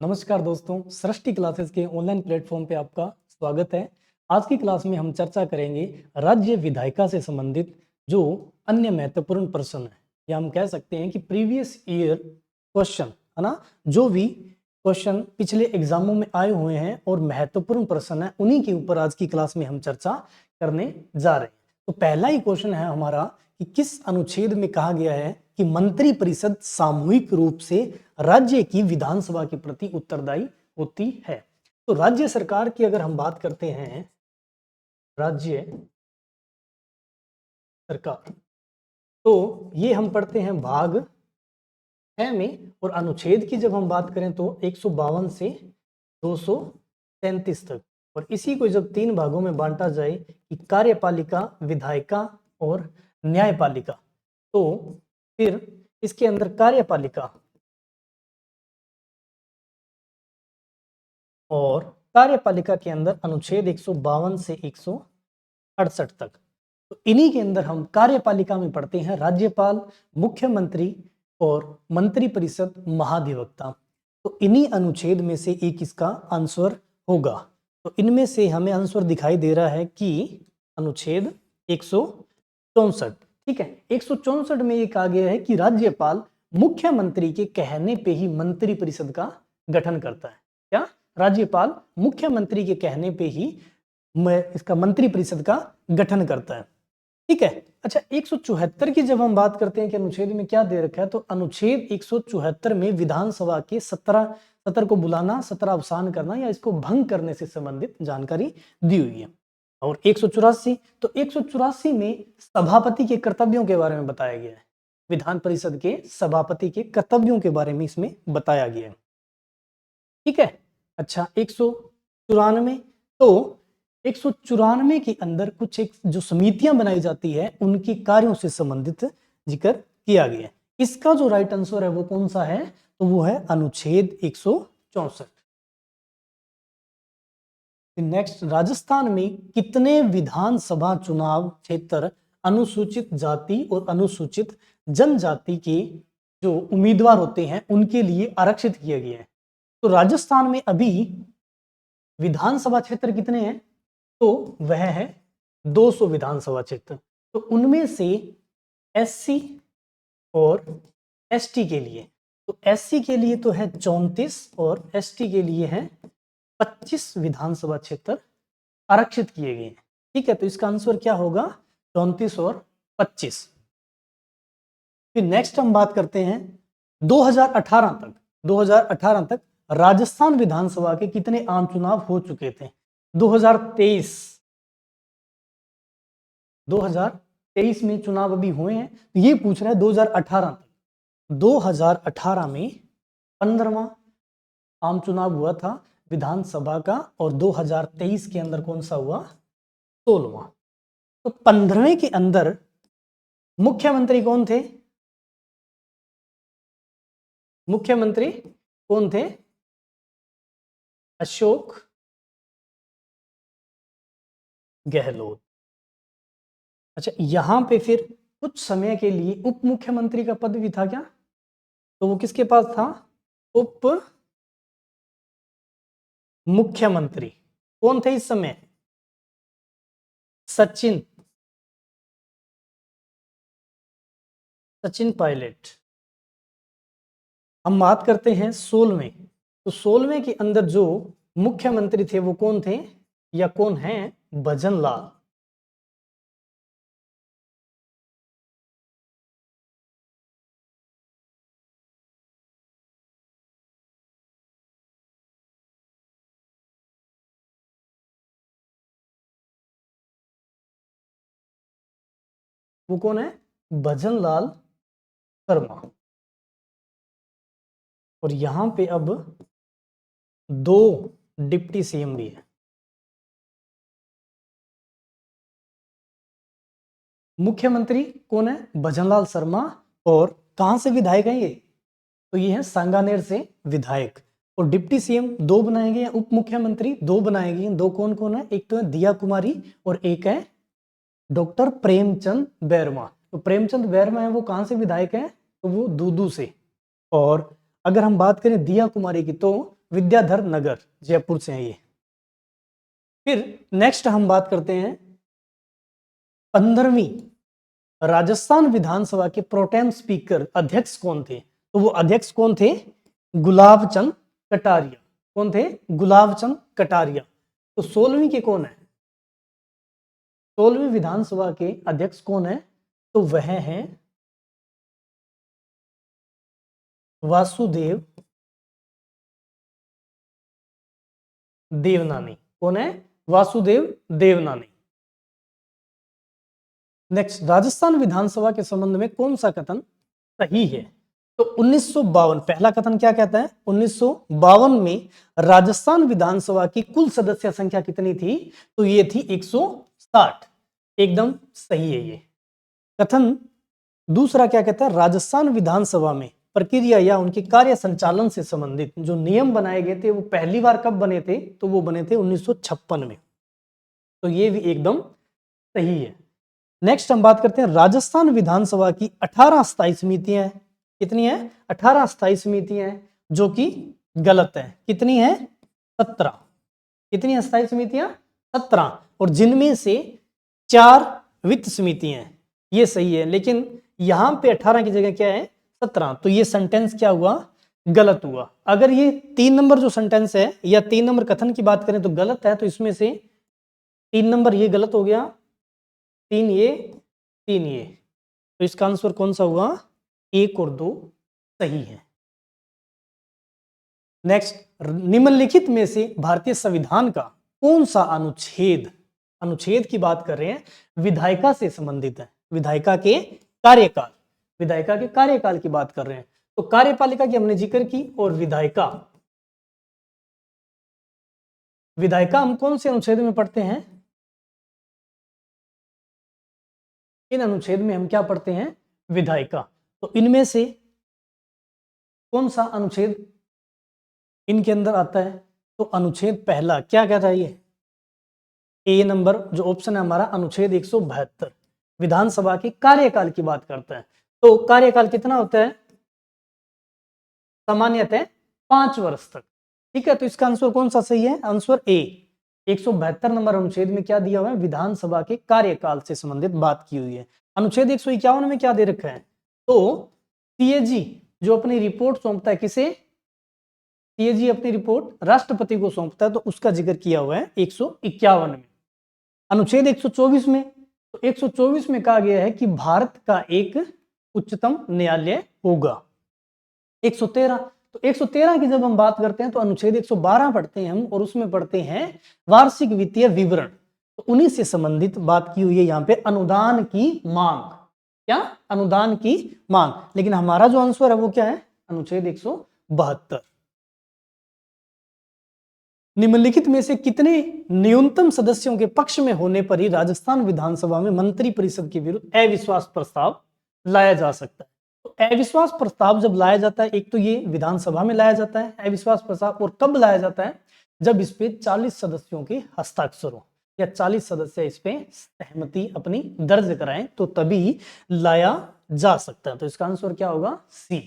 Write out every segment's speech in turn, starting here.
नमस्कार दोस्तों, सृष्टि क्लासेस के ऑनलाइन प्लेटफॉर्म पे आपका स्वागत है। आज की क्लास में हम चर्चा करेंगे राज्य विधायिका से संबंधित जो अन्य महत्वपूर्ण प्रश्न है, या हम कह सकते हैं कि प्रीवियस ईयर क्वेश्चन है ना, जो भी क्वेश्चन पिछले एग्जामों में आए हुए हैं और महत्वपूर्ण प्रश्न है, उन्हीं के ऊपर आज की क्लास में हम चर्चा करने जा रहे हैं। तो पहला ही क्वेश्चन है हमारा कि किस अनुच्छेद में कहा गया है कि मंत्री परिषद सामूहिक रूप से राज्य की विधानसभा के प्रति उत्तरदायी होती है। तो राज्य सरकार की अगर हम बात करते हैं, राज्य सरकार, तो ये हम पढ़ते हैं भाग 6 में, और अनुच्छेद की जब हम बात करें तो 152 से 233 तक। और इसी को जब 3 भागों में बांटा जाए कि कार्यपालिका, विधायिका और न्यायपालिका, तो फिर इसके अंदर कार्यपालिका और कार्यपालिका के अंदर अनुच्छेद 152 से 168 तक। तो इन्हीं के अंदर हम कार्यपालिका में पढ़ते हैं राज्यपाल, मुख्यमंत्री और मंत्री परिषद, महाधिवक्ता। तो इन्हीं अनुच्छेद में से एक इसका आंसर होगा। तो इनमें से हमें आंसर दिखाई दे रहा है कि अनुच्छेद 164। ठीक है, 164 में ये कहा गया है कि राज्यपाल मुख्यमंत्री के कहने पे ही मंत्री परिषद का गठन करता है। क्या? राज्यपाल मुख्यमंत्री के कहने पे ही इसका मंत्री परिषद का गठन करता है। ठीक है। अच्छा, 174 की जब हम बात करते हैं कि अनुच्छेद में क्या दे रखा है, तो अनुच्छेद 174 में विधानसभा के सत्र को बुलाना, सत्र अवसान करना या इसको भंग करने से संबंधित जानकारी दी हुई है। और 184, तो 184 में सभापति के कर्तव्यों के बारे में बताया गया है। विधान परिषद के सभापति के कर्तव्यों के बारे में इसमें बताया गया है। ठीक है। अच्छा, 194, तो 194 के अंदर कुछ एक जो समितियां बनाई जाती है उनके कार्यों से संबंधित जिक्र किया गया है। इसका जो राइट आंसर है वो कौन सा है, तो वो है अनुच्छेद 164। नेक्स्ट, राजस्थान में कितने विधानसभा चुनाव क्षेत्र अनुसूचित जाति और अनुसूचित जनजाति के जो उम्मीदवार होते हैं उनके लिए आरक्षित किया गया है? तो राजस्थान में अभी विधानसभा क्षेत्र कितने हैं, तो वह है 200 विधानसभा क्षेत्र। तो उनमें से एससी और एसटी के लिए, तो एससी के लिए तो है 34 और एसटी के लिए है 25 विधानसभा क्षेत्र आरक्षित किए गए हैं। ठीक है, तो इसका आंसर क्या होगा, 34 और 25। फिर नेक्स्ट हम बात करते हैं 2018 तक राजस्थान विधानसभा के कितने आम चुनाव हो चुके थे? 2023 में चुनाव अभी हुए हैं, तो ये पूछ रहा है 2018 तक। 2018 में 15वां आम चुनाव हुआ था विधानसभा का, और 2023 के अंदर कौन सा हुआ, 16वां। तो 15वें के अंदर मुख्यमंत्री कौन थे? मुख्यमंत्री कौन थे? अशोक गहलोत। अच्छा, यहां पे फिर कुछ समय के लिए उप मुख्यमंत्री का पद भी था क्या? तो वो किसके पास था? उप मुख्यमंत्री कौन थे इस समय? सचिन पायलट। हम बात करते हैं 16वें, तो 16वें के अंदर जो मुख्यमंत्री थे वो कौन थे या कौन हैं? भजन लाल। वो कौन है? भजन लाल शर्मा। और यहां पे अब 2 डिप्टी सीएम भी है। मुख्यमंत्री कौन है? भजनलाल शर्मा। और कहां से विधायक है ये? तो ये है सांगानेर से विधायक। और डिप्टी सीएम 2 बनाए गए, उप मुख्यमंत्री 2 बनाए गए। 2 कौन कौन है? एक तो है दिया कुमारी और एक है डॉक्टर प्रेमचंद बैरवा। तो प्रेमचंद बैरवा है, वो कहां से विधायक है? तो वो दूदू से। और अगर हम बात करें दिया कुमारी की, तो विद्याधर नगर, जयपुर से है ये। फिर नेक्स्ट हम बात करते हैं 15वीं राजस्थान विधानसभा के प्रोटेम स्पीकर अध्यक्ष कौन थे? तो वो अध्यक्ष कौन थे? गुलाब चंद कटारिया। कौन थे? गुलाब चंद कटारिया। तो 16वीं के कौन है? 16वीं विधानसभा के अध्यक्ष कौन है? तो वह हैं वासुदेव देवनानी। कौन है? वासुदेव देवनानी। नेक्स्ट, राजस्थान विधानसभा के संबंध में कौन सा कथन सही है? तो 1952, पहला कथन क्या कहता है? 1952 में राजस्थान विधानसभा की कुल सदस्य संख्या कितनी थी? तो ये थी 160। एकदम सही है ये कथन। दूसरा क्या कहता है? राजस्थान विधानसभा में प्रक्रिया या उनके कार्य संचालन से संबंधित जो नियम बनाए गए थे वो पहली बार कब बने थे? तो वो बने थे 1956 में। तो ये भी एकदम सही है। नेक्स्ट हम बात करते हैं राजस्थान विधानसभा की 18 स्थायी समितियां हैं। कितनी है? 18 स्थायी समितियां हैं, जो कि गलत है। कितनी है? 17। कितनी स्थायी समितियां? 17। और जिनमें से 4 वित्त समितियां हैं, ये सही है। लेकिन यहां पे 18 की जगह क्या है? 17। तो ये सेंटेंस क्या हुआ? गलत हुआ। अगर ये 3 नंबर जो सेंटेंस है या 3 नंबर कथन की बात करें तो गलत है, तो इसमें से 3 नंबर ये गलत हो गया, 3 ये, 3 ये। तो इसका आंसर कौन सा हुआ? 1 और 2 सही है। नेक्स्ट, निम्नलिखित में से भारतीय संविधान का कौन सा अनुच्छेद, अनुच्छेद की बात कर रहे हैं, विधायिका से संबंधित है? विधायिका के कार्यकाल, विधायिका के कार्यकाल की बात कर रहे हैं। तो कार्यपालिका की हमने जिक्र की, और विधायिका, विधायिका हम कौन से अनुच्छेद में पढ़ते हैं? इन अनुच्छेद में हम क्या पढ़ते हैं? विधायिका। तो इनमें से कौन सा अनुच्छेद इनके अंदर आता है? तो अनुच्छेद पहला क्या कहता है? ये ए नंबर जो ऑप्शन है हमारा, अनुच्छेद 172 विधानसभा के कार्यकाल की बात करता है। तो कार्यकाल कितना होता है? सामान्यतः 5 वर्ष तक। ठीक है, तो इसका आंसर कौन सा सही है? Answer A. 172 नंबर अनुच्छेद में क्या दिया हुआ है? विधानसभा के कार्यकाल से संबंधित बात की हुई है। अनुच्छेद 151 में क्या दे रखा है? तो सीएजी जो अपनी रिपोर्ट सौंपता है, किसे? सीएजी अपनी रिपोर्ट राष्ट्रपति को सौंपता है, तो उसका जिक्र किया हुआ है 151 में। अनुच्छेद 124 में, तो 124 में कहा गया है कि भारत का एक उच्चतम न्यायालय होगा। 113, तो 113 की जब हम बात करते हैं तो अनुच्छेद 112 पढ़ते हैं हम, और उसमें पढ़ते हैं वार्षिक वित्तीय विवरण। तो उन्हीं से संबंधित बात की हुई है यहाँ पे, अनुदान की मांग। क्या? अनुदान की मांग। लेकिन हमारा जो आंसर है वो क्या है? अनुच्छेद 172। निम्नलिखित में से कितने न्यूनतम सदस्यों के पक्ष में होने पर ही राजस्थान विधानसभा में मंत्री परिषद के विरुद्ध अविश्वास प्रस्ताव लाया जा सकता है? तो अविश्वास प्रस्ताव जब लाया जाता है, एक तो ये विधानसभा में लाया जाता है अविश्वास प्रस्ताव, और कब लाया जाता है? जब इस पे 40 सदस्यों के हस्ताक्षर हो, या 40 सदस्य इस पे सहमति अपनी दर्ज कराएं, तो तभी लाया जा सकता है। तो इसका आंसर क्या होगा? सी।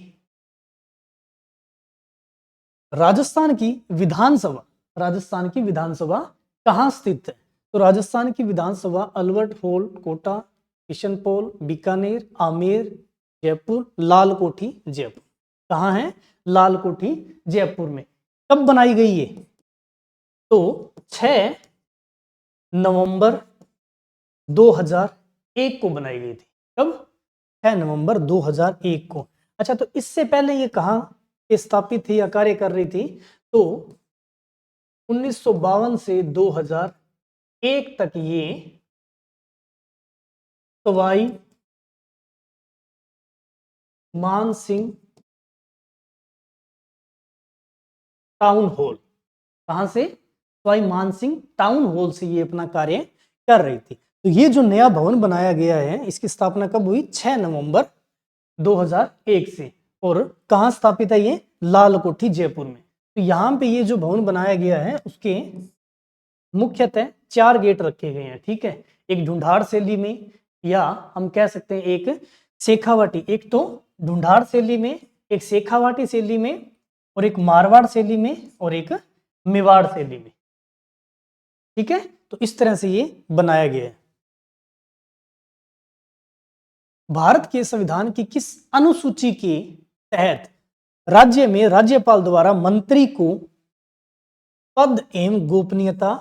राजस्थान की विधानसभा, राजस्थान की विधानसभा कहाँ स्थित है? तो राजस्थान की विधानसभा अलवर, हॉल, कोटा, किशनपोल, बीकानेर, आमेर, जयपुर, लालकोठी, जयपुर। कहाँ है? लालकोठी, जयपुर में। कब बनाई गई ये? तो 6 नवंबर 2001 को बनाई गई थी। कब? 6 नवंबर 2001 को। अच्छा, तो इससे पहले ये कहाँ स्थापित थी या कार्य कर रही थी? तो 1952 से 2001 तक ये सवाई मानसिंह टाउन हॉल, कहां से? सवाई मानसिंह टाउन हॉल से ये अपना कार्य कर रही थी। तो ये जो नया भवन बनाया गया है, इसकी स्थापना कब हुई? 6 नवंबर 2001 से। और कहां स्थापित है ये? लालकोठी, जयपुर में। तो यहाँ पे ये जो भवन बनाया गया है उसके मुख्यतः 4 गेट रखे गए हैं। ठीक है, एक ढूंढाड़ शैली में, या हम कह सकते हैं एक शेखावाटी, एक तो ढूंढाड़ शैली में, एक शेखावाटी शैली में, और एक मारवाड़ शैली में और एक मेवाड़ शैली में। ठीक है, तो इस तरह से ये बनाया गया है। भारत के संविधान की किस अनुसूची के तहत राज्य में राज्यपाल द्वारा मंत्री को पद एवं गोपनीयता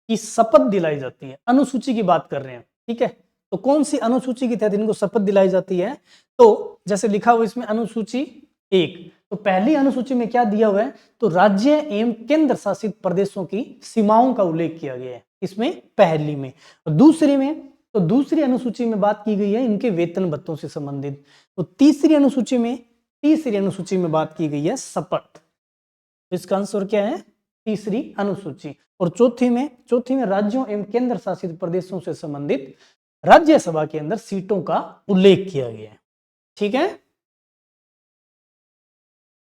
की शपथ दिलाई जाती है? अनुसूची की बात कर रहे हैं, ठीक है। तो कौन सी अनुसूची के तहत इनको शपथ दिलाई जाती है? तो जैसे लिखा हुआ इसमें अनुसूची 1, तो पहली अनुसूची में क्या दिया हुआ है? तो राज्य एवं केंद्र शासित प्रदेशों की सीमाओं का उल्लेख किया गया है, इसमें पहली में। दूसरी में, तो दूसरी अनुसूची में बात की गई है इनके वेतन भत्तों से संबंधित। तो तीसरी अनुसूची में बात की गई है शपथ। इसका आंसर क्या है? तीसरी अनुसूची। और चौथी में राज्यों एवं केंद्र शासित प्रदेशों से संबंधित राज्यसभा के अंदर सीटों का उल्लेख किया गया है। ठीक है।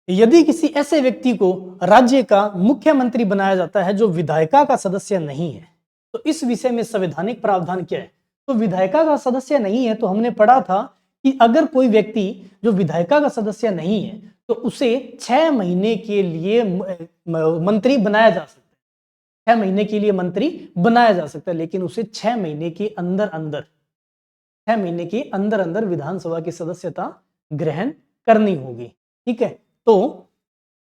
यदि किसी ऐसे व्यक्ति को राज्य का मुख्यमंत्री बनाया जाता है जो विधायिका का सदस्य नहीं है, तो इस विषय में संवैधानिक प्रावधान क्या है? तो विधायिका का सदस्य नहीं है, तो हमने पढ़ा था कि अगर कोई व्यक्ति जो विधायिका का सदस्य नहीं है तो उसे 6 महीने के लिए मंत्री बनाया जा सकता है। 6 महीने के लिए मंत्री बनाया जा सकता है, लेकिन उसे 6 महीने के अंदर अंदर विधानसभा की सदस्यता ग्रहण करनी होगी। ठीक है, तो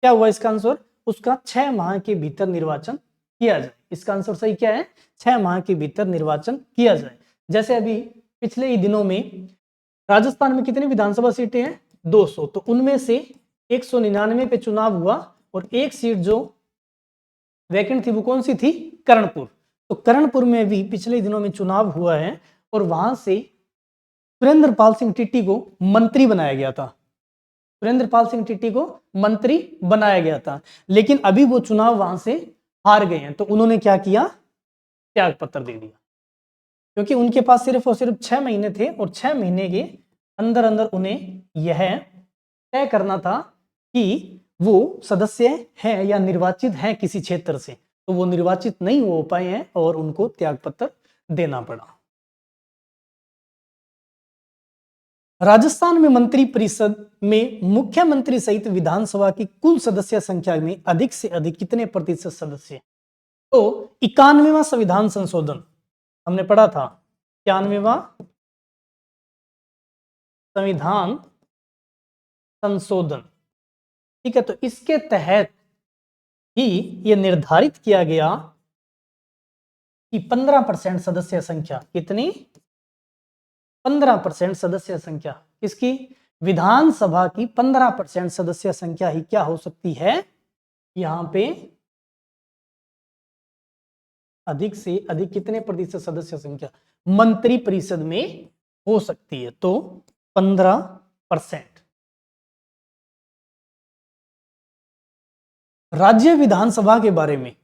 क्या हुआ इसका आंसर? उसका 6 माह के भीतर निर्वाचन किया जाए। इसका आंसर सही क्या है? 6 माह के भीतर निर्वाचन किया जाए। जैसे अभी पिछले ही दिनों में राजस्थान में कितनी विधानसभा सीटें हैं? 200। तो उनमें से 199 पे चुनाव हुआ और एक सीट जो वैकेंट थी वो कौन सी थी? कर्णपुर। तो कर्णपुर में भी पिछले दिनों में चुनाव हुआ है और वहां से सुरेंद्रपाल सिंह टिट्टी को मंत्री बनाया गया था। सुरेंद्रपाल सिंह टिट्टी को मंत्री बनाया गया था, लेकिन अभी वो चुनाव वहां से हार गए हैं। तो उन्होंने क्या किया? त्याग पत्र दे दिया, क्योंकि उनके पास सिर्फ और सिर्फ 6 महीने थे और 6 महीने के अंदर अंदर उन्हें यह तय करना था कि वो सदस्य हैं या निर्वाचित हैं किसी क्षेत्र से। तो वो निर्वाचित नहीं हो पाए हैं और उनको त्याग पत्र देना पड़ा। राजस्थान में मंत्री परिषद में मुख्यमंत्री सहित विधानसभा की कुल सदस्य संख्या में अधिक से अधिक कितने प्रतिशत सदस्य? तो 91वां संविधान संशोधन हमने पढ़ा था। 91वां संविधान संशोधन, ठीक है। तो इसके तहत ही यह निर्धारित किया गया कि 15% सदस्य संख्या, कितनी? 15% सदस्य संख्या किसकी? विधानसभा की 15% सदस्य संख्या ही क्या हो सकती है? यहां पे अधिक से अधिक कितने प्रतिशत सदस्य संख्या मंत्री परिषद में हो सकती है? तो 15%। राज्य विधानसभा के बारे में,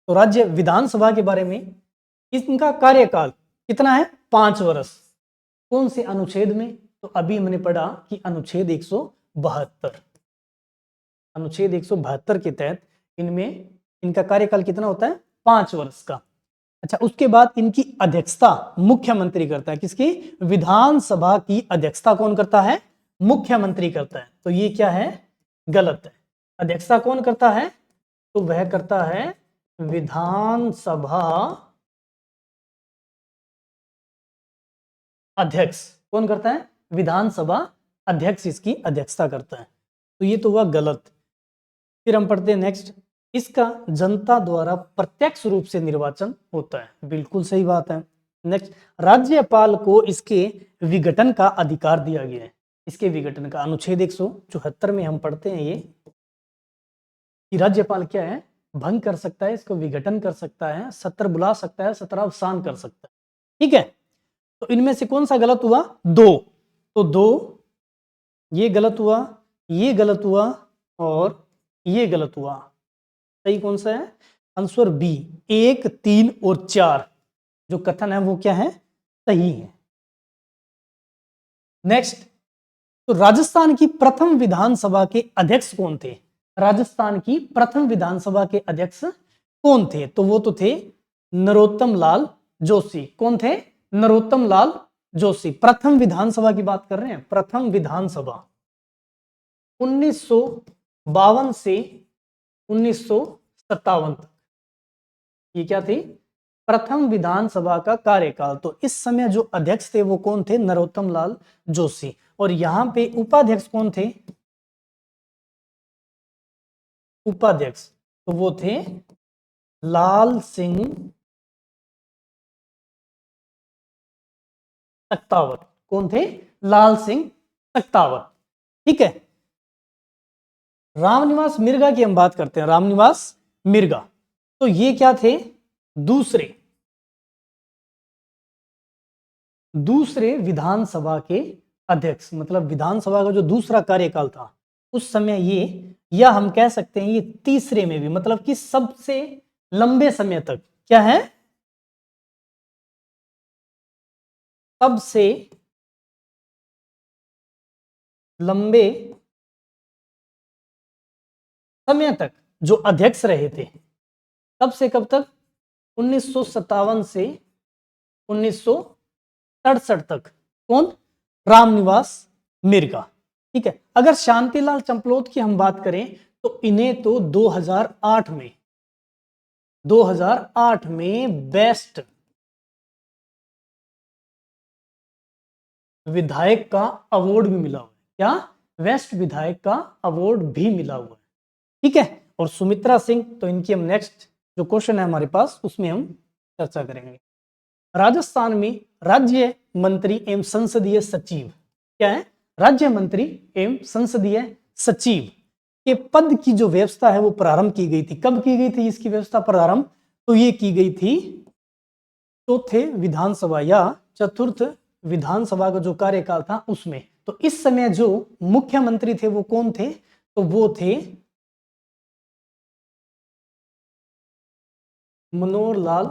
तो राज्य विधानसभा के बारे में इनका कार्यकाल कितना है? 5 वर्ष। कौन से अनुच्छेद में? तो अभी हमने पढ़ा कि अनुच्छेद 172। अनुच्छेद 172 के तहत इनमें इनका कार्यकाल कितना होता है? 5 वर्ष का। अच्छा, उसके बाद इनकी अध्यक्षता मुख्यमंत्री करता है। किसकी? विधानसभा की अध्यक्षता कौन करता है? मुख्यमंत्री करता है। तो ये क्या है? गलत है। अध्यक्षता कौन करता है? तो वह करता है विधानसभा अध्यक्ष। कौन करता है? विधानसभा अध्यक्ष इसकी अध्यक्षता करता है। तो ये तो हुआ गलत। फिर हम पढ़ते हैं नेक्स्ट, इसका जनता द्वारा प्रत्यक्ष रूप से निर्वाचन होता है। बिल्कुल सही बात है। नेक्स्ट, राज्यपाल को इसके विघटन का अधिकार दिया गया है। इसके विघटन का अनुच्छेद 174 में हम पढ़ते हैं ये कि राज्यपाल क्या है? भंग कर सकता है, इसको विघटन कर सकता है, सत्र बुला सकता है, सत्रावसान कर सकता है। ठीक है, तो इनमें से कौन सा गलत हुआ? 2। तो 2 ये गलत हुआ, ये गलत हुआ और ये गलत हुआ। सही कौन सा है? आंसर बी, 1, 3 और 4 जो कथन है वो क्या है? सही है। नेक्स्ट, तो राजस्थान की प्रथम विधानसभा के अध्यक्ष कौन थे? राजस्थान की प्रथम विधानसभा के अध्यक्ष कौन थे? तो वो तो थे नरोत्तम लाल जोशी। कौन थे? नरोत्तम लाल जोशी। प्रथम विधानसभा की बात कर रहे हैं, प्रथम विधानसभा 1900 52 से 1957 तक ये क्या थी, प्रथम विधानसभा का कार्यकाल। तो इस समय जो अध्यक्ष थे वो कौन थे, नरोत्तम लाल जोशी। और यहां पे उपाध्यक्ष कौन थे, उपाध्यक्ष तो वो थे लाल सिंह तख्तावत। कौन थे, लाल सिंह तख्तावत। ठीक है, रामनिवास मिर्गा की हम बात करते हैं, रामनिवास मिर्गा। तो ये क्या थे, दूसरे विधानसभा के अध्यक्ष, मतलब विधानसभा का जो दूसरा कार्यकाल था उस समय ये, या हम कह सकते हैं ये तीसरे में भी, मतलब कि सबसे लंबे समय तक क्या है, सबसे लंबे समय तक जो अध्यक्ष रहे थे, कब से कब तक, 1957 से 1967 तक। कौन, रामनिवास मिर्गा। ठीक है, अगर शांतिलाल चंपलोत की हम बात करें तो इन्हें तो 2008 में बेस्ट विधायक का अवार्ड भी मिला हुआ है। क्या, बेस्ट विधायक का अवार्ड भी मिला हुआ है। ठीक है, और सुमित्रा सिंह, तो इनकी हम नेक्स्ट जो क्वेश्चन है हमारे पास उसमें हम चर्चा करेंगे। राजस्थान में राज्य मंत्री एवं संसदीय सचिव, क्या है, राज्य मंत्री एवं संसदीय सचिव के पद की जो व्यवस्था है वो प्रारंभ की गई थी। कब की गई थी इसकी व्यवस्था प्रारंभ, तो ये की गई थी चौथे विधानसभा या चतुर्थ विधानसभा का जो कार्यकाल था उसमें। तो इस समय जो मुख्यमंत्री थे वो कौन थे, तो वो थे मनोहर लाल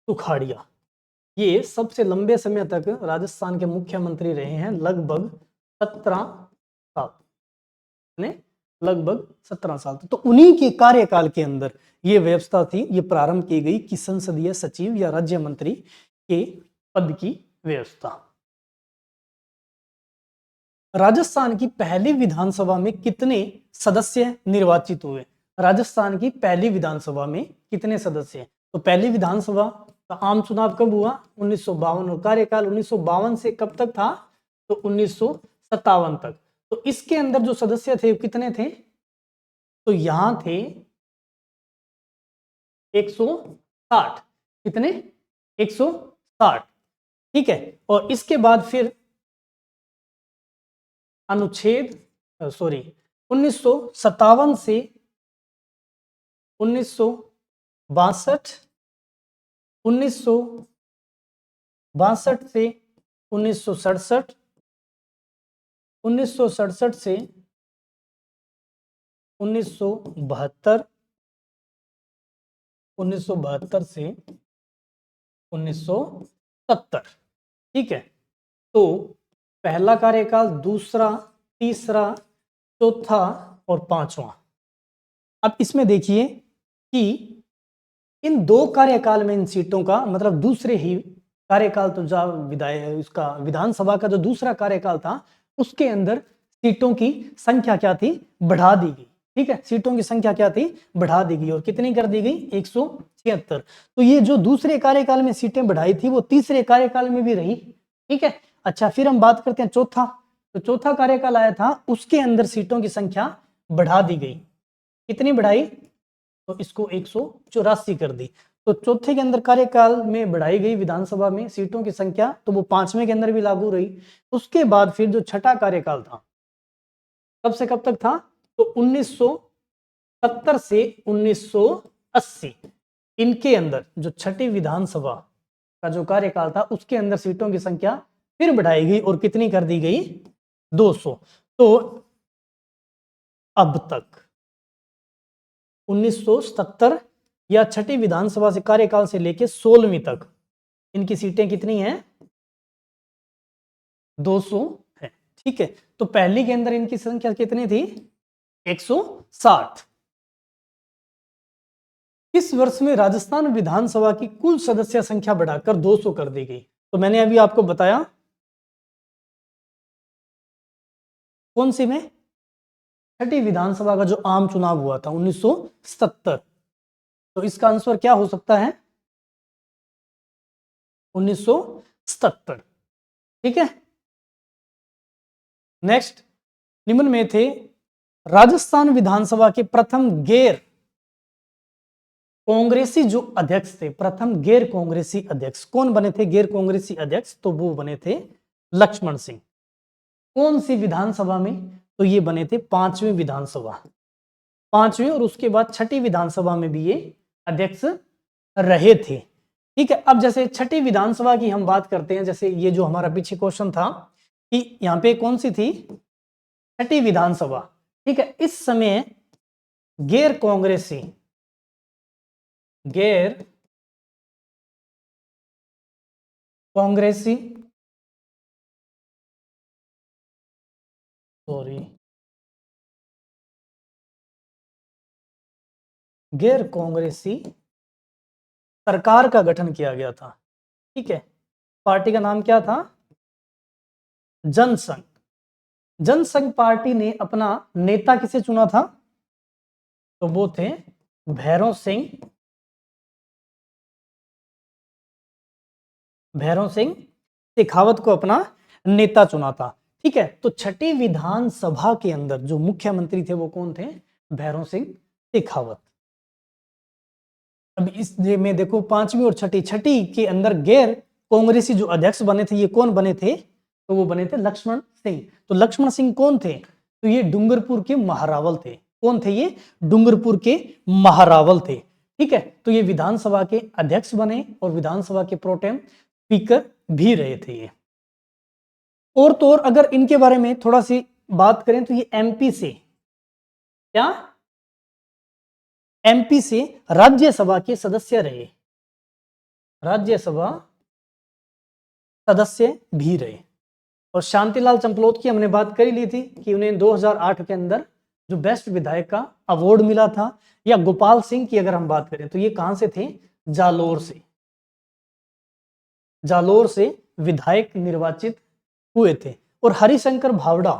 सुखाड़िया। ये सबसे लंबे समय तक राजस्थान के मुख्यमंत्री रहे हैं, लगभग 17 साल, लगभग 17 साल। तो उन्हीं के कार्यकाल के अंदर ये व्यवस्था थी, ये प्रारंभ की गई कि संसदीय सचिव या राज्य मंत्री के पद की व्यवस्था। राजस्थान की पहली विधानसभा में कितने सदस्य निर्वाचित हुए, राजस्थान की पहली विधानसभा में कितने सदस्य, तो पहली विधानसभा का आम चुनाव कब हुआ, 1952, और कार्यकाल 1952 से कब तक था, तो 1957 तक। तो इसके अंदर जो सदस्य थे कितने थे, तो यहां थे 160, कितने, 160। ठीक है, और इसके बाद फिर अनुच्छेद 1957 से 1962, 1962 से 1967, 1967 से 1972, 1972 से 1970। ठीक है, तो पहला कार्यकाल, दूसरा, तीसरा, चौथा और पांचवा। अब इसमें देखिए कि इन दो कार्यकाल में इन सीटों का, मतलब दूसरे ही कार्यकाल, तो जो उसका विधानसभा का जो दूसरा कार्यकाल था उसके अंदर सीटों की संख्या क्या थी, बढ़ा दी गई। ठीक है, सीटों की संख्या क्या थी, बढ़ा दी गई, और कितनी कर दी गई, 176। तो ये जो दूसरे कार्यकाल में सीटें बढ़ाई थी वो तीसरे कार्यकाल में भी रही। ठीक है, अच्छा फिर हम बात करते हैं चौथा। तो चौथा कार्यकाल आया था, उसके अंदर सीटों की संख्या बढ़ा दी गई। कितनी बढ़ाई, तो इसको 184 कर दी। तो चौथे के अंदर कार्यकाल में बढ़ाई गई विधानसभा में सीटों की संख्या, तो वो पांचवें के अंदर भी लागू रही। उसके बाद फिर जो छठा कार्यकाल था, कब से कब तक था, तो 1970 से 1980, इनके अंदर जो छठी विधानसभा का जो कार्यकाल था उसके अंदर सीटों की संख्या फिर बढ़ाई गई, और कितनी कर दी गई, 200। तो अब तक 1970 या छठी विधानसभा से कार्यकाल से लेकर 16वीं तक इनकी सीटें कितनी हैं, 200 है। ठीक है, तो पहली के अंदर इनकी संख्या कितनी थी, 160। इस वर्ष में राजस्थान विधानसभा की कुल सदस्य संख्या बढ़ाकर 200 कर दी गई। तो मैंने अभी आपको बताया कौन सी में? छठी विधानसभा का जो आम चुनाव हुआ था 1977। तो इसका आंसर क्या हो सकता है? 1977। ठीक है। नेक्स्ट, निम्न में थे राजस्थान विधानसभा के प्रथम गैर कांग्रेसी जो अध्यक्ष थे, प्रथम गैर कांग्रेसी अध्यक्ष कौन बने थे? गैर कांग्रेसी अध्यक्ष तो वो बने थे लक्ष्मण सिंह। कौन सी विधानसभा में? तो ये बने थे पांचवी विधानसभा, पांचवी, और उसके बाद छठी विधानसभा में भी ये अध्यक्ष रहे थे। ठीक है। अब जैसे छठी विधानसभा की हम बात करते हैं, जैसे ये जो हमारा पीछे क्वेश्चन था कि यहाँ पे कौन सी थी? छठी विधानसभा। ठीक है। इस समय गैर कांग्रेसी, गैर कांग्रेसी, सॉरी, गैर कांग्रेसी सरकार का गठन किया गया था। ठीक है। पार्टी का नाम क्या था? जनसंघ। जनसंघ पार्टी ने अपना नेता किसे चुना था? तो वो थे भैरव सिंह, भैरव सिंह शेखावत को अपना नेता चुना था। ठीक है। तो छठी विधानसभा के अंदर जो मुख्यमंत्री थे वो कौन थे? भैरव सिंह शेखावत। अब इस में देखो पांचवी और छठी, छठी के अंदर गैर कांग्रेसी जो अध्यक्ष बने थे ये कौन बने थे? तो वो बने थे लक्ष्मण सिंह। तो लक्ष्मण सिंह कौन थे? तो ये डूंगरपुर के महारावल थे। कौन थे ये? डूंगरपुर के महारावल थे। ठीक है। तो ये विधानसभा के अध्यक्ष बने और विधानसभा के प्रोटेम स्पीकर भी रहे थे ये। और तो और अगर इनके बारे में थोड़ा सी बात करें तो ये एमपी से, क्या? एमपी से राज्यसभा के सदस्य रहे, राज्यसभा सदस्य भी रहे। और शांतिलाल चंपलोत की हमने बात कर ही ली थी कि उन्हें 2008 के अंदर जो बेस्ट विधायक का अवार्ड मिला था। या गोपाल सिंह की अगर हम बात करें तो ये कहां से थे? जालोर से, जालोर से विधायक निर्वाचित हुए थे। और हरिशंकर भावड़ा,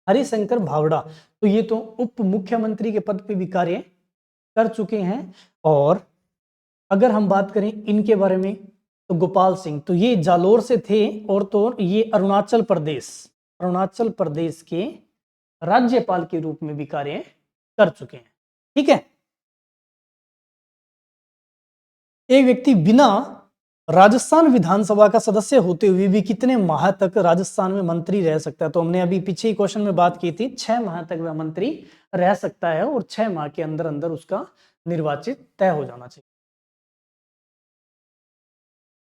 हरिशंकर भावड़ा तो ये तो उप मुख्यमंत्री के पद पे भी कार्य कर चुके हैं। और अगर हम बात करें इनके बारे में तो गोपाल सिंह तो ये जालोर से थे। और तो ये अरुणाचल प्रदेश, अरुणाचल प्रदेश के राज्यपाल के रूप में भी कार्य कर चुके हैं। ठीक है। एक व्यक्ति बिना राजस्थान विधानसभा का सदस्य होते हुए भी कितने माह तक राजस्थान में मंत्री रह सकता है? तो हमने अभी पीछे ही क्वेश्चन में बात की थी, 6 माह तक वह मंत्री रह सकता है और 6 माह के अंदर अंदर उसका निर्वाचित तय हो जाना चाहिए।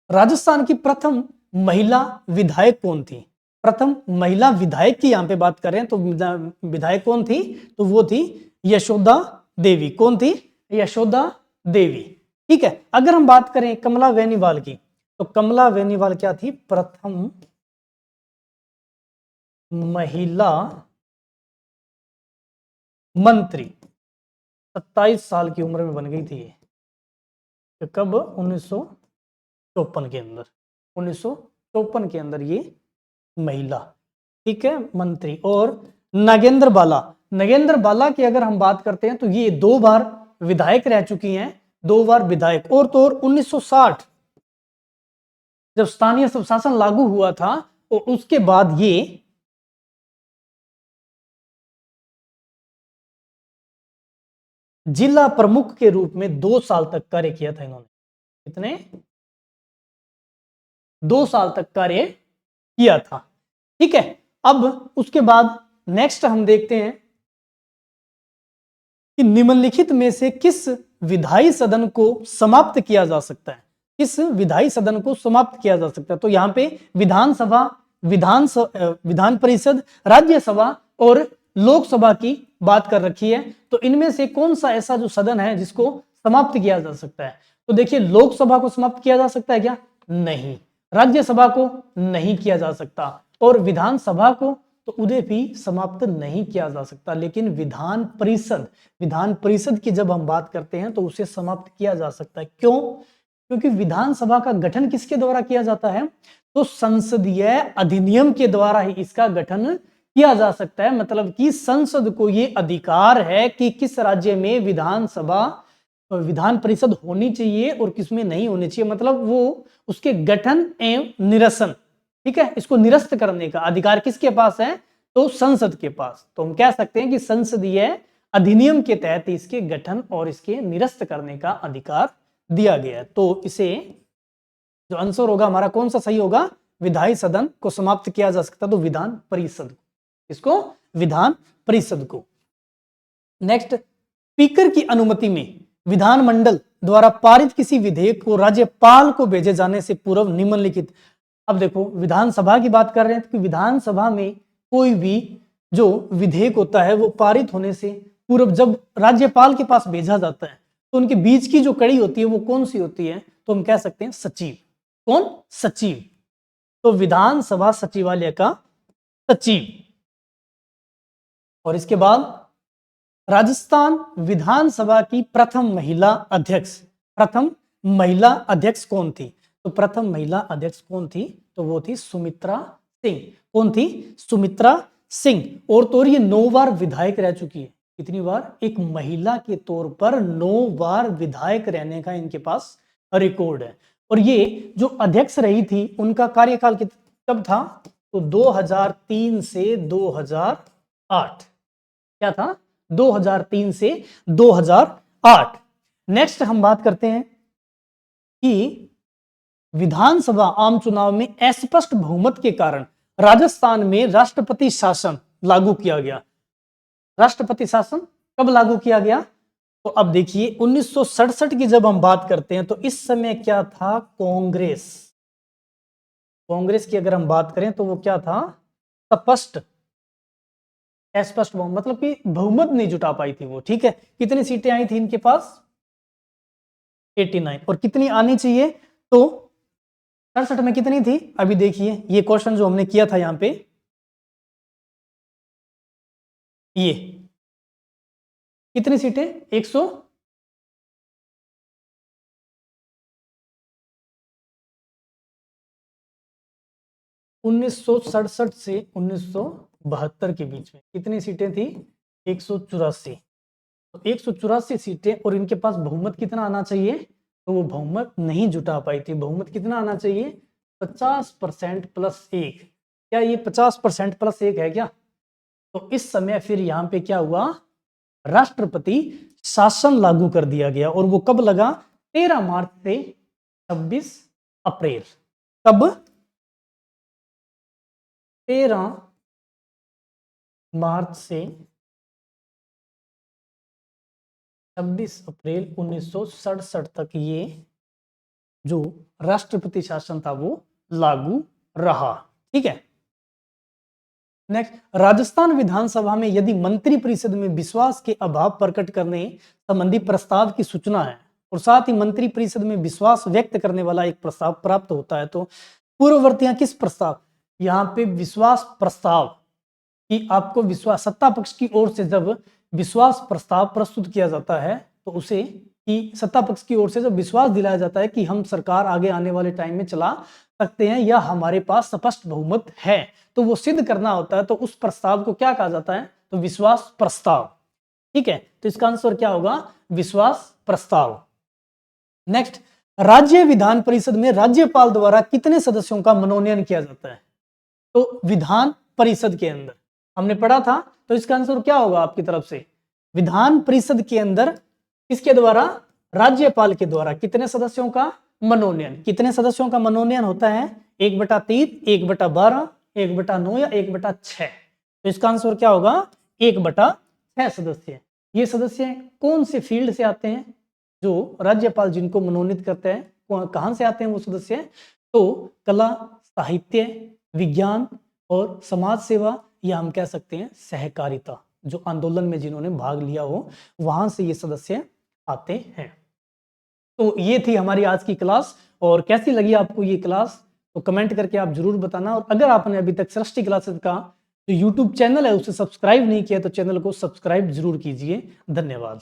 राजस्थान की प्रथम महिला विधायक कौन थी? प्रथम महिला विधायक की यहां पे बात करें तो विधायक कौन थी? तो वो थी यशोदा देवी। कौन थी? यशोदा देवी। ठीक है। अगर हम बात करें कमला बेनीवाल की तो कमला बेनीवाल क्या थी? प्रथम महिला मंत्री। 27 साल की उम्र में बन गई थी ये। तो कब? 1954 के अंदर, 1954 के अंदर ये महिला, ठीक है, मंत्री। और नागेंद्र बाला, नागेंद्र बाला की अगर हम बात करते हैं तो ये 2 बार विधायक रह चुकी हैं, 2 बार विधायक। और तो और 1960 जब स्थानीय स्वशासन लागू हुआ था और उसके बाद ये जिला प्रमुख के रूप में 2 साल तक कार्य किया था इन्होंने। कितने? 2 साल तक कार्य किया था। ठीक है। अब उसके बाद नेक्स्ट हम देखते हैं कि निम्नलिखित में से किस विधायी सदन को समाप्त किया जा सकता है? किस विधायी सदन को समाप्त किया जा सकता है? तो यहां पे विधानसभा, विधान परिषद, राज्यसभा और लोकसभा की बात कर रखी है। तो इनमें से कौन सा ऐसा जो सदन है जिसको समाप्त किया जा सकता है? तो देखिए, लोकसभा को समाप्त किया जा सकता है क्या? नहीं। राज्यसभा को नहीं किया जा सकता और विधानसभा को तो उन्हें भी समाप्त नहीं किया जा सकता। लेकिन विधान परिषद, विधान परिषद की जब हम बात करते हैं तो उसे समाप्त किया जा सकता है। क्यों? क्योंकि विधानसभा का गठन किसके द्वारा किया जाता है? तो संसदीय अधिनियम के द्वारा ही इसका गठन किया जा सकता है, मतलब कि संसद को ये अधिकार है कि किस राज्य में विधान परिषद होनी चाहिए और किसमें नहीं होनी चाहिए, मतलब वो उसके गठन एवं निरसन, ठीक है, इसको निरस्त करने का अधिकार किसके पास है, तो संसद के पास। तो हम कह सकते हैं कि संसदीय अधिनियम के तहत इसके गठन और इसके निरस्त करने का अधिकार दिया गया है। तो इसे जो आंसर होगा हमारा कौन सा सही होगा, विधायी सदन को समाप्त किया जा सकता, तो विधान परिषद, इसको विधान परिषद को। नेक्स्ट, स्पीकर की अनुमति में विधानमंडल द्वारा पारित किसी विधेयक को राज्यपाल को भेजे जाने से पूर्व निम्नलिखित, अब देखो विधानसभा की बात कर रहे हैं, तो विधानसभा में कोई भी जो विधेयक होता है वो पारित होने से पूर्व जब राज्यपाल के पास भेजा जाता है तो उनके बीच की जो कड़ी होती है वो कौन सी होती है, तो हम कह सकते हैं सचिव। कौन, सचिव। तो विधानसभा सचिवालय का सचिव। और इसके बाद राजस्थान विधानसभा की प्रथम महिला अध्यक्ष, प्रथम महिला अध्यक्ष कौन थी, तो प्रथम महिला अध्यक्ष कौन थी, तो वो थी सुमित्रा सिंह। कौन थी, सुमित्रा सिंह। और तो ये 9 बार विधायक रह चुकी है। कितनी बार, एक महिला के तौर पर 9 बार विधायक रहने का इनके पास रिकॉर्ड है। और ये जो अध्यक्ष रही थी उनका कार्यकाल कब था, तो 2003 से 2008, क्या था, 2003 से 2008। नेक्स्ट हम बात करते हैं कि विधानसभा आम चुनाव में अस्पष्ट बहुमत के कारण राजस्थान में राष्ट्रपति शासन लागू किया गया। राष्ट्रपति शासन कब लागू किया गया, तो अब देखिए 1967 की जब हम बात करते हैं तो इस समय क्या था, कांग्रेस। कांग्रेस की अगर हम बात करें तो वो क्या था, स्पष्ट अस्पष्ट बहुमत, मतलब कि बहुमत नहीं जुटा पाई थी वो, ठीक है। कितनी सीटें आई थी इनके पास, 89। और कितनी आनी चाहिए, तो 67 में कितनी थी, अभी देखिए ये क्वेश्चन जो हमने किया था यहां पे, ये कितनी सीटें, 1967 से 1972 के बीच में कितनी सीटें थी, 184। तो 184 सीटें, और इनके पास बहुमत कितना आना चाहिए, तो वो बहुमत नहीं जुटा पाई थी। बहुमत कितना आना चाहिए, 50% प्लस 1। क्या ये 50% प्लस 1 है क्या, तो इस समय फिर यहां पे क्या हुआ, राष्ट्रपति शासन लागू कर दिया गया। और वो कब लगा, 13 मार्च से 26 अप्रैल। कब, 13 मार्च से 26 अप्रैल 1967 तक ये जो राष्ट्रपति शासन था वो लागू रहा, ठीक है। नेक्स्ट, राजस्थान विधानसभा में यदि मंत्री परिषद में विश्वास के अभाव प्रकट करने संबंधी प्रस्ताव की सूचना है और साथ ही मंत्री परिषद में विश्वास व्यक्त करने वाला एक प्रस्ताव प्राप्त होता है, तो पूर्ववर्ती किस प्रस्ताव, यहाँ पे विश्वास प्रस्ताव कि आपको विश्वास, सत्ता पक्ष की ओर से जब विश्वास प्रस्ताव प्रस्तुत किया जाता है तो उसे, कि सत्ता पक्ष की ओर से जब विश्वास दिलाया जाता है कि हम सरकार आगे आने वाले टाइम में चला सकते हैं या हमारे पास स्पष्ट बहुमत है, तो वो सिद्ध करना होता है, तो उस प्रस्ताव को क्या कहा जाता है, तो विश्वास प्रस्ताव, ठीक है। तो इसका आंसर क्या होगा, विश्वास प्रस्ताव। नेक्स्ट, राज्य विधान परिषद में राज्यपाल द्वारा कितने सदस्यों का मनोनयन किया जाता है, तो विधान परिषद के अंदर हमने पढ़ा था, तो इसका आंसर क्या होगा आपकी तरफ से, विधान परिषद के अंदर किसके द्वारा, राज्यपाल के द्वारा कितने सदस्यों का मनोनयन, कितने सदस्यों का मनोनयन होता है, 1/3, 1/12, 1/9 या 1/6। तो इसका आंसर क्या होगा, 1/6 सदस्य। ये सदस्य कौन से फील्ड से आते हैं, जो राज्यपाल जिनको मनोनीत करते हैं कहां से आते हैं वो सदस्य, तो कला, साहित्य, विज्ञान और समाज सेवा, या हम कह सकते हैं सहकारिता, जो आंदोलन में जिन्होंने भाग लिया हो वहां से ये सदस्य आते हैं। तो ये थी हमारी आज की क्लास, और कैसी लगी आपको ये क्लास, तो कमेंट करके आप जरूर बताना। और अगर आपने अभी तक सृष्टि क्लासेस का जो यूट्यूब चैनल है उसे सब्सक्राइब नहीं किया तो चैनल को सब्सक्राइब जरूर कीजिए। धन्यवाद।